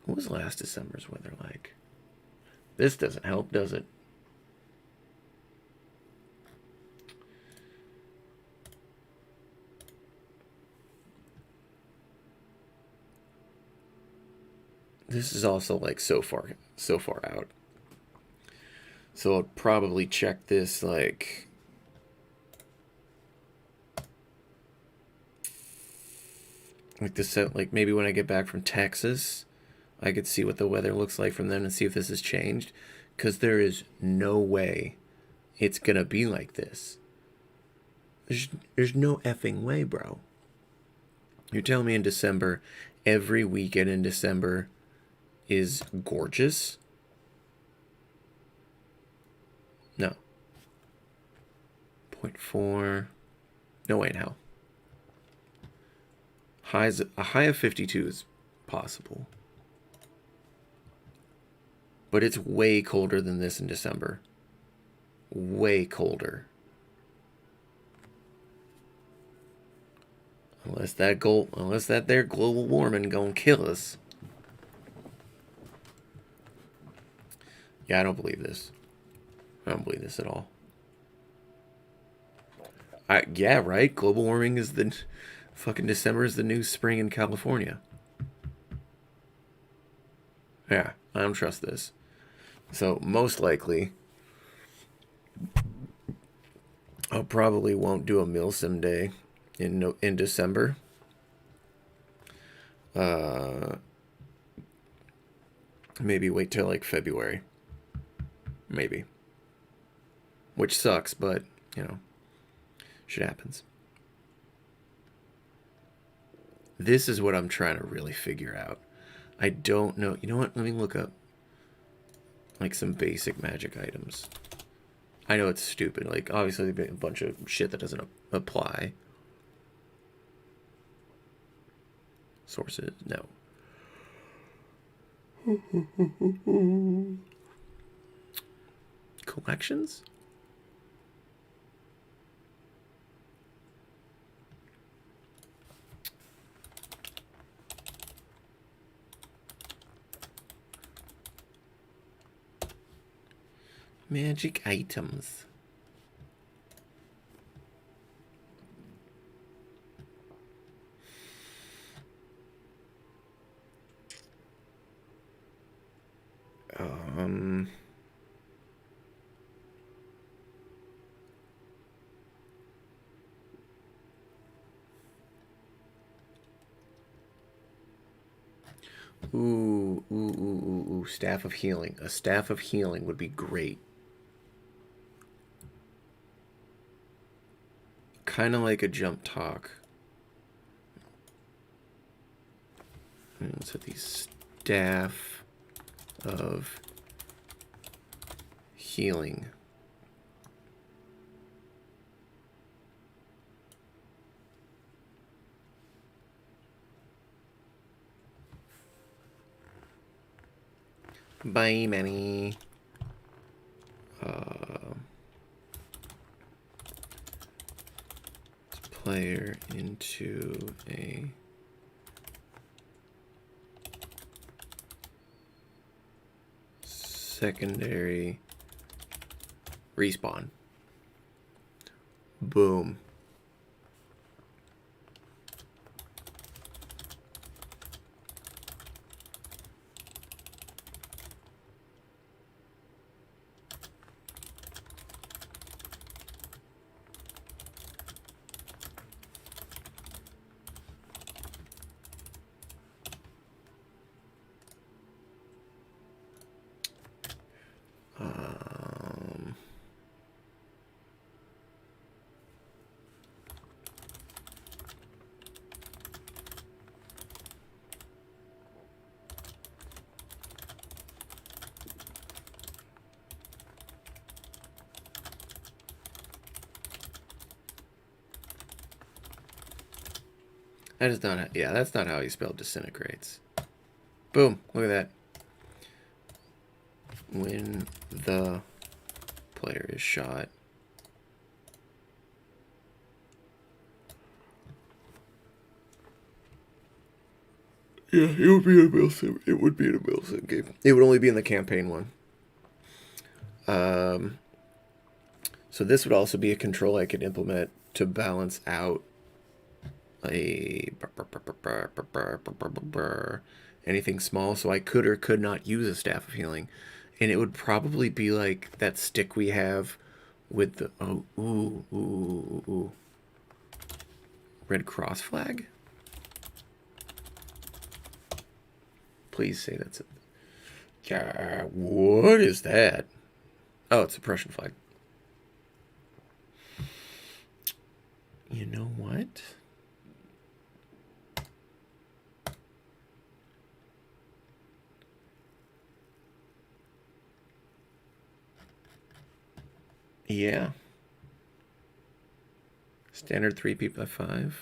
A: What was last December's weather like? This doesn't help, does it? This is also like so far out. So I'll probably check this like this like maybe when I get back from Texas, I could see what the weather looks like from then and see if this has changed, because there is no way it's gonna be like this. There's no effing way, bro. You're telling me in December, every weekend in December is gorgeous? No. 0.4. No way in hell. A high of 52 is possible. But it's way colder than this in December. Way colder. Unless that there global warming gonna kill us. Yeah, I don't believe this. I don't believe this at all. Yeah, right? Global warming is the fucking December is the new spring in California. Yeah, I don't trust this. So most likely, I probably won't do a Milsim day in December. Maybe wait till like February. Maybe. Which sucks, but you know, shit happens. This is what I'm trying to really figure out. I don't know. You know what? Let me look up like some basic magic items. I know it's stupid. Like, obviously, a bunch of shit that doesn't apply. Sources, no. Collections? Magic items. Ooh, Staff of Healing. A Staff of Healing would be great. Kind of like a jump talk. So these Staff of Healing. Bye, Manny. Player into a secondary respawn. Boom. That is not, yeah, that's not how you spell disintegrates. Boom, look at that. When the player is shot. Yeah, it would be a Milsim. It would be in a Milsim game. It would only be in the campaign one. So this would also be a control I could implement to balance out a anything small. So I could or could not use a Staff of Healing, and it would probably be like that stick we have with the Red Cross flag. Please say that's it. Yeah, what is that? Oh, it's a Prussian flag. You know what? Yeah. Standard 3p5.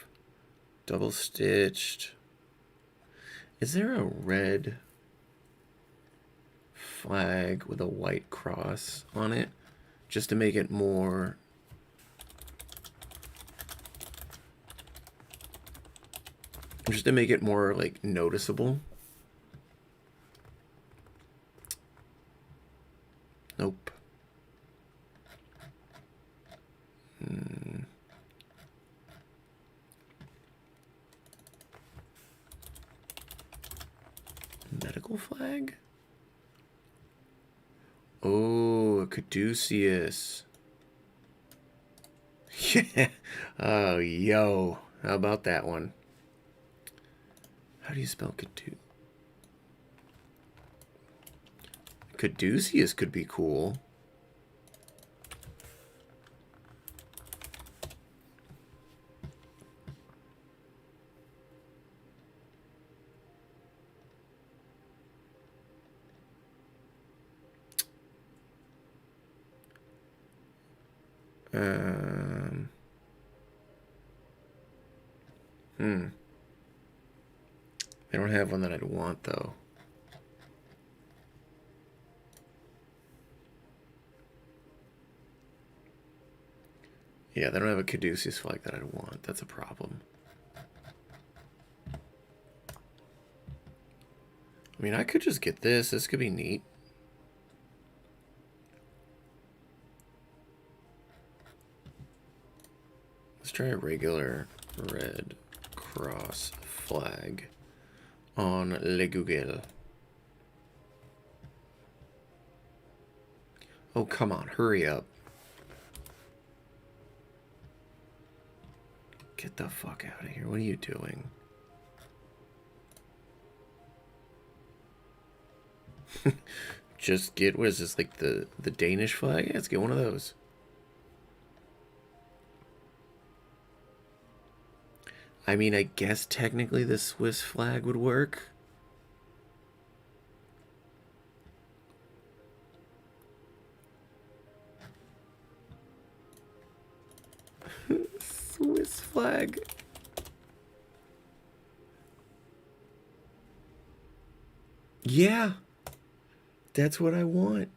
A: Double stitched. Is there a red flag with a white cross on it? Just to make it more... Just to make it more, like, noticeable. Nope. Medical flag? Oh, a Caduceus. Yeah. Oh, yo. How about that one? How do you spell Caduceus? Caduceus could be cool. I don't have one that I'd want, though. Yeah, they don't have a Caduceus flag that I'd want. That's a problem. I mean, I could just get this. This could be neat. Let's try a regular Red Cross flag on Le Google. Oh, come on. Hurry up. Get the fuck out of here. What are you doing? Just get, what is this, like the Danish flag? Yeah, let's get one of those. I mean, I guess technically the Swiss flag would work. Swiss flag. Yeah. That's what I want.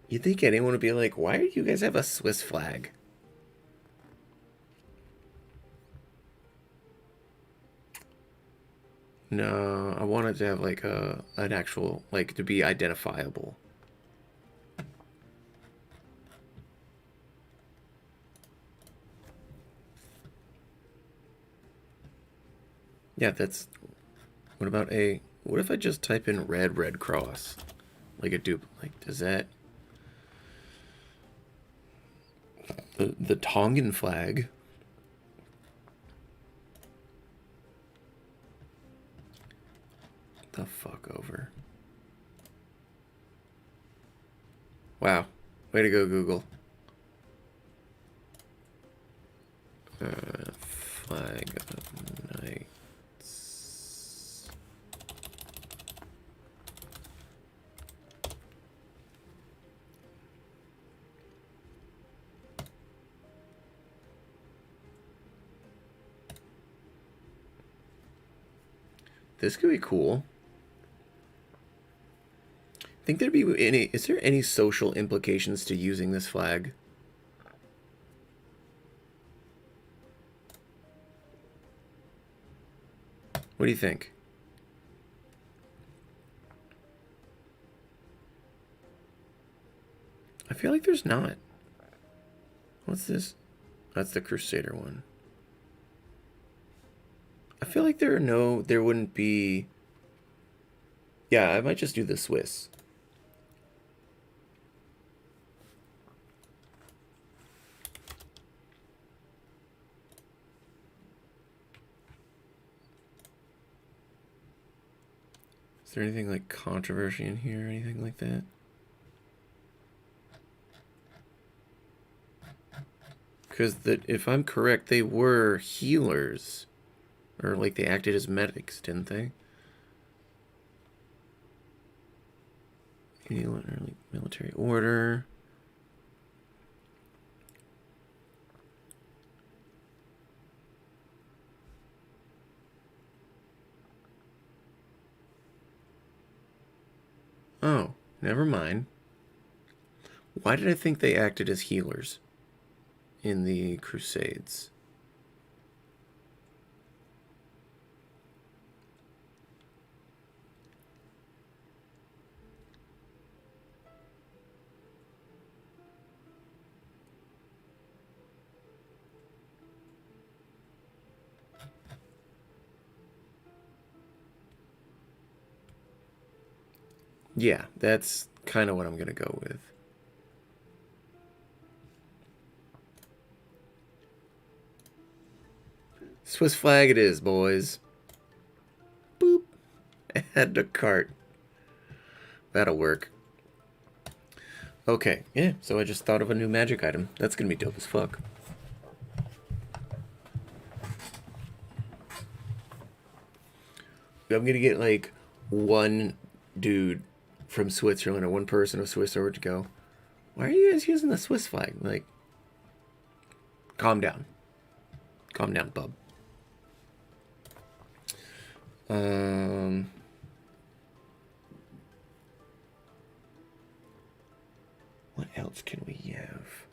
A: You'd think anyone would be like, why do you guys have a Swiss flag? No, I wanted to have like an actual, like, to be identifiable. Yeah, that's... What about a... What if I just type in Red Cross? Like a dupe... Like, does that... The Tongan flag... The fuck over. Wow. Way to go, Google. Flag of Knights. This could be cool. Think there'd be any... Is there any social implications to using this flag? What do you think? I feel like there's not. What's this? That's the Crusader one. I feel like there wouldn't be... Yeah, I might just do the Swiss. Is there anything like controversy in here or anything like that? Because if I'm correct, they were healers. Or like they acted as medics, didn't they? Military order. Oh, never mind. Why did I think they acted as healers in the Crusades? Yeah, that's kind of what I'm going to go with. Swiss flag it is, boys. Boop. Add to cart. That'll work. Okay, yeah, so I just thought of a new magic item. That's going to be dope as fuck. I'm going to get, like, one dude from Switzerland or one person of Swiss origin to go, why are you guys using the Swiss flag? Like, calm down. Calm down, bub. What else can we have?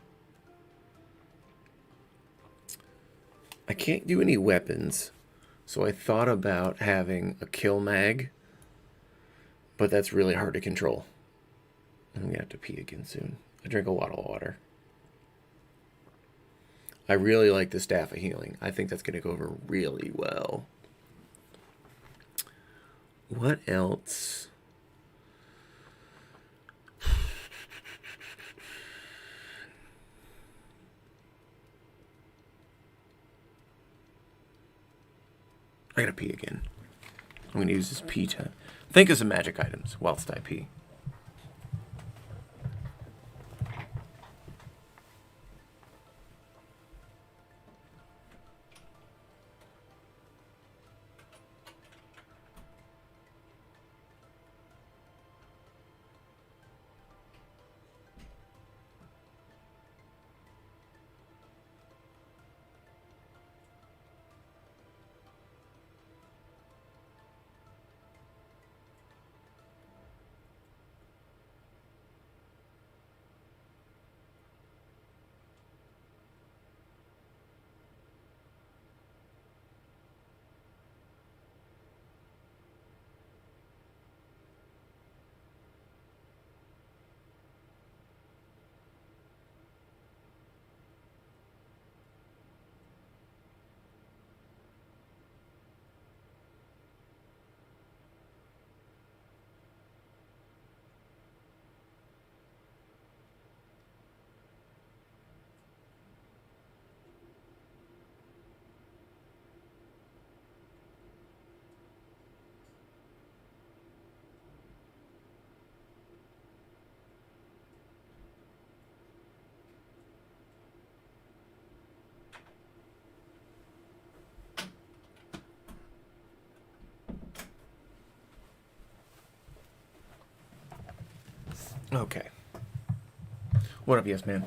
A: I can't do any weapons, so I thought about having a kill mag, but that's really hard to control. I'm gonna have to pee again soon. I drink a lot of water. I really like the Staff of Healing. I think that's gonna go over really well. What else? I gotta pee again. I'm gonna use this pee time. Think of some magic items whilst I pee. Okay. What up, yes man?